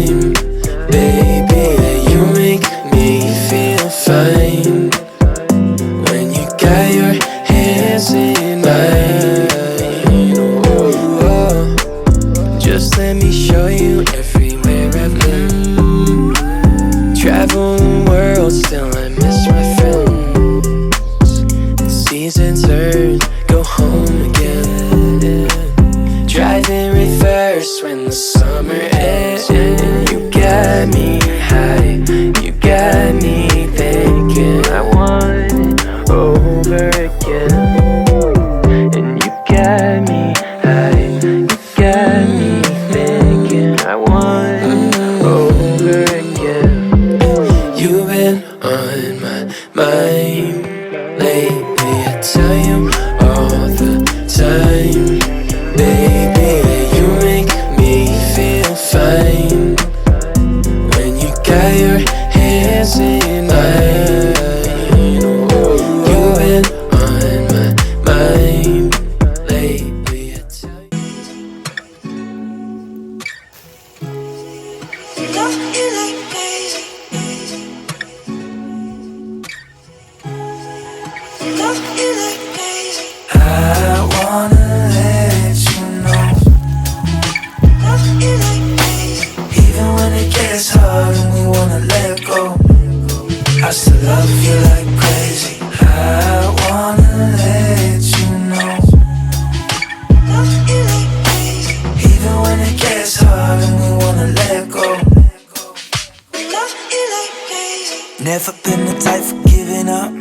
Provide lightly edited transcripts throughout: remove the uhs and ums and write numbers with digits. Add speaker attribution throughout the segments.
Speaker 1: time, baby. You make me feel fine when you got your hands in mine. Oh, just let me show you everywhere I've been. Travel the world, still I miss my friends. The seasons turn, go home again. Drive in reverse when the summer ends. And you got me high, you got me thinking I want it over again. And you got me high, you got me thinking I want it over again. You've been on my mind lately, I tell you all the time. Baby, you make me feel fine when you got your hands in mine. You've been on my mind lately, I tell you.
Speaker 2: Love you like crazy. Love you like crazy.
Speaker 3: I wanna let you know,
Speaker 2: Love you like crazy.
Speaker 3: even when it gets hard and we wanna let go, I still love you like crazy. I wanna let you know,
Speaker 2: Love you like crazy.
Speaker 3: even when it gets hard and we wanna let go.
Speaker 2: Love you like crazy.
Speaker 3: Never been the type for giving up.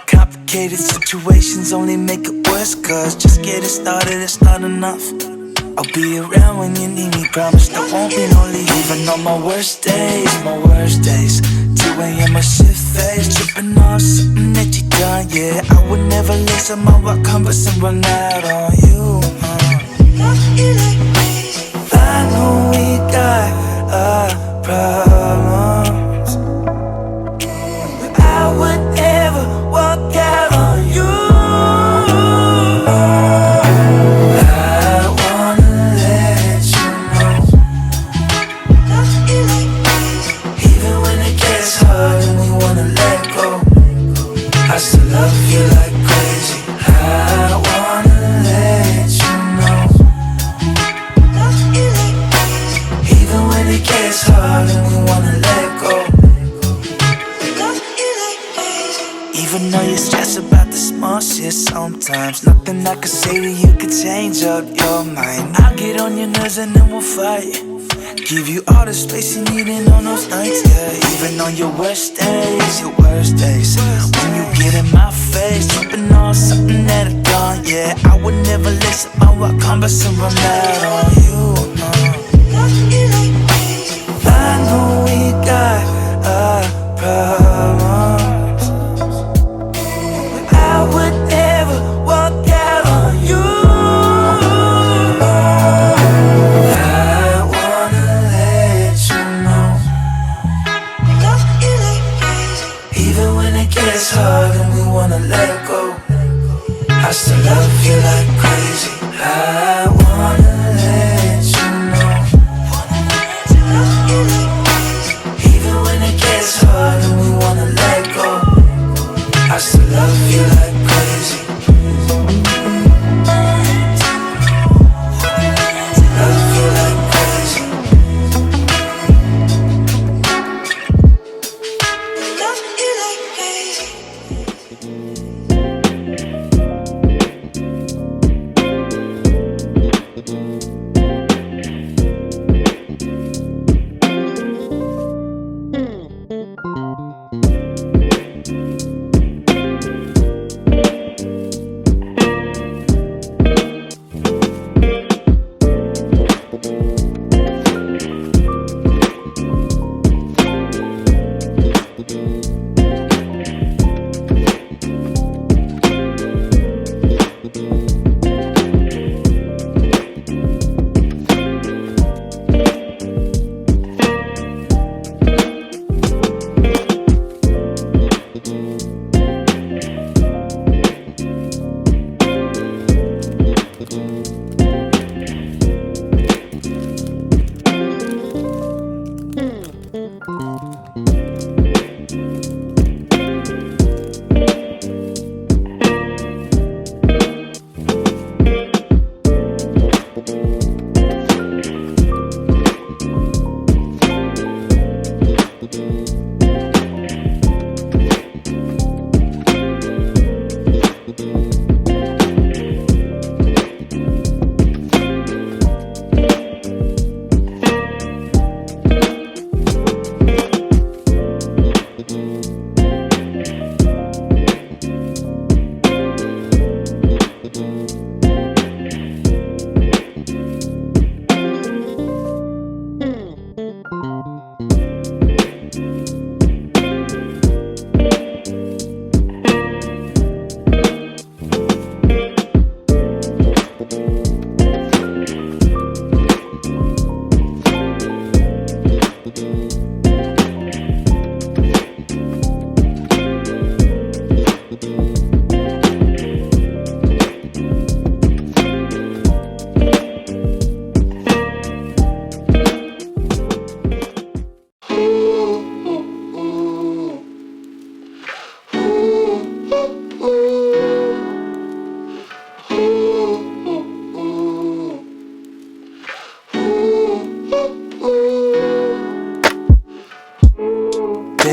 Speaker 3: Complicated situations only make it worse, cause just getting started is not enough. I'll be around when you need me, promise there won't be no leave. Even on my worst days, 2 a.m. a shift phase, tripping off something that you done, yeah. I would never listen my rock compass and run out on you.
Speaker 2: Love you like crazy.
Speaker 3: I know we got our problems, but I would never walk out on you. I wanna let you know,
Speaker 2: Love you like crazy.
Speaker 3: even when it gets hard and we wanna let go, I still love you like crazy. I wanna let you know,
Speaker 2: Love you like crazy.
Speaker 3: even when it gets hard and we wanna let go.
Speaker 2: Love you like crazy.
Speaker 3: Even though you're stressed about the small shit sometimes, nothing I can say to you could change up your mind. I'll get on your nerves and then we'll fight. Give you all the space you need in on those nights, yeah. Even on your worst days, when you get in my face, tripping on something that I've done, yeah. I would never listen my rock compass and run out on you.
Speaker 2: Love you like crazy.
Speaker 3: I know we got our problems, but I would never walk out on you. I wanna let you know,
Speaker 2: Love you like crazy.
Speaker 3: even when it gets hard and we wanna let go, I still love you like crazy. I wanna let you know,
Speaker 2: Love you like crazy.
Speaker 3: even when it gets hard and we wanna let go, I still love you like crazy. Love you like crazy.
Speaker 2: Love you like crazy.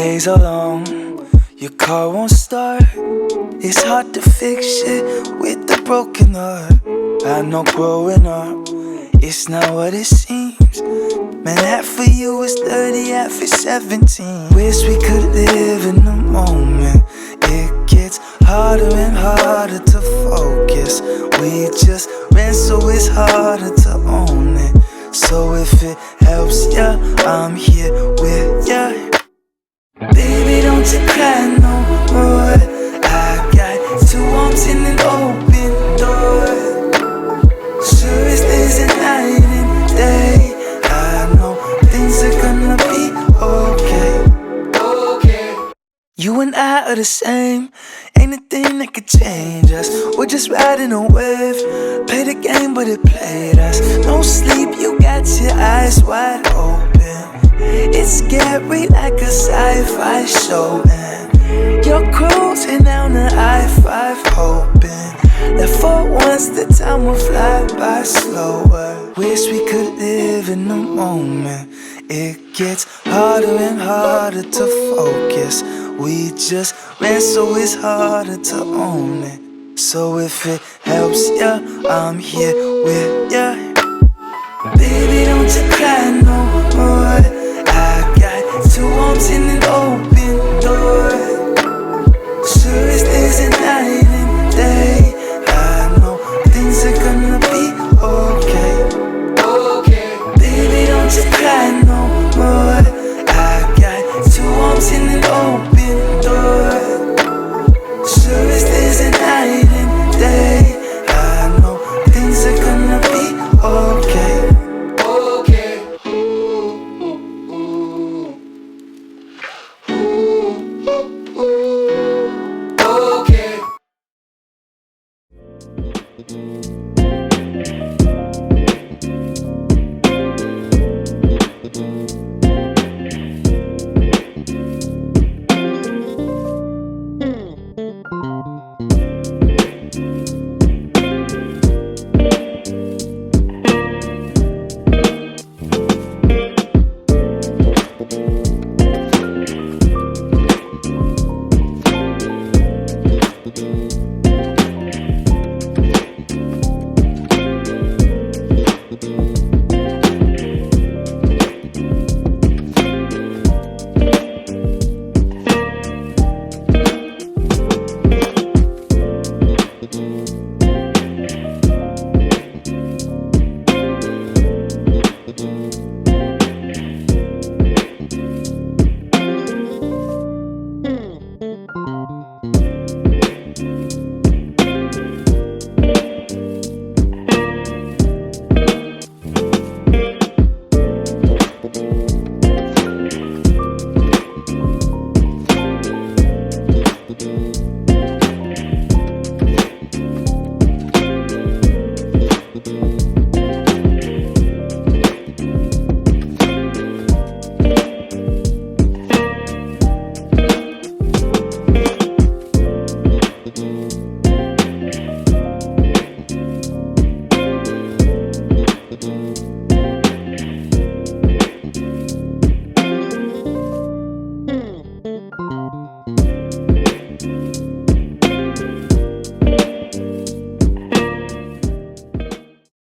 Speaker 3: days are long, your car won't start. It's hard to fix shit with a broken heart. I know growing up, it's not what it seems. Man, half of you is 30, half is 17. Wish we could live in the moment. It gets harder and harder to focus. We just ran, so it's harder to own it. So if it helps ya, I'm here with ya. Baby, don't you cry no more. I got 2 arms in an open door. Sure as there's a night and day, I know things are gonna be okay. You and I are the same, ain't a thing that could change us. We're just riding a wave, play the game but it played us. No sleep, you got your eyes wide open. It's scary like a sci-fi show, and you're cruising down the I-5 hoping that for once the time will fly by slower. Wish we could live in the moment. It gets harder and harder to focus. We just ran, so it's harder to own it. So if it helps ya, I'm here with ya. Baby, don't you cry no more. I got 2 arms in an open door. Sure as there's a night and day, I know things are gonna be okay. Baby, don't you cry no more. I got 2 arms in an open door. Sure as there's a night and day, I know things are gonna be okay.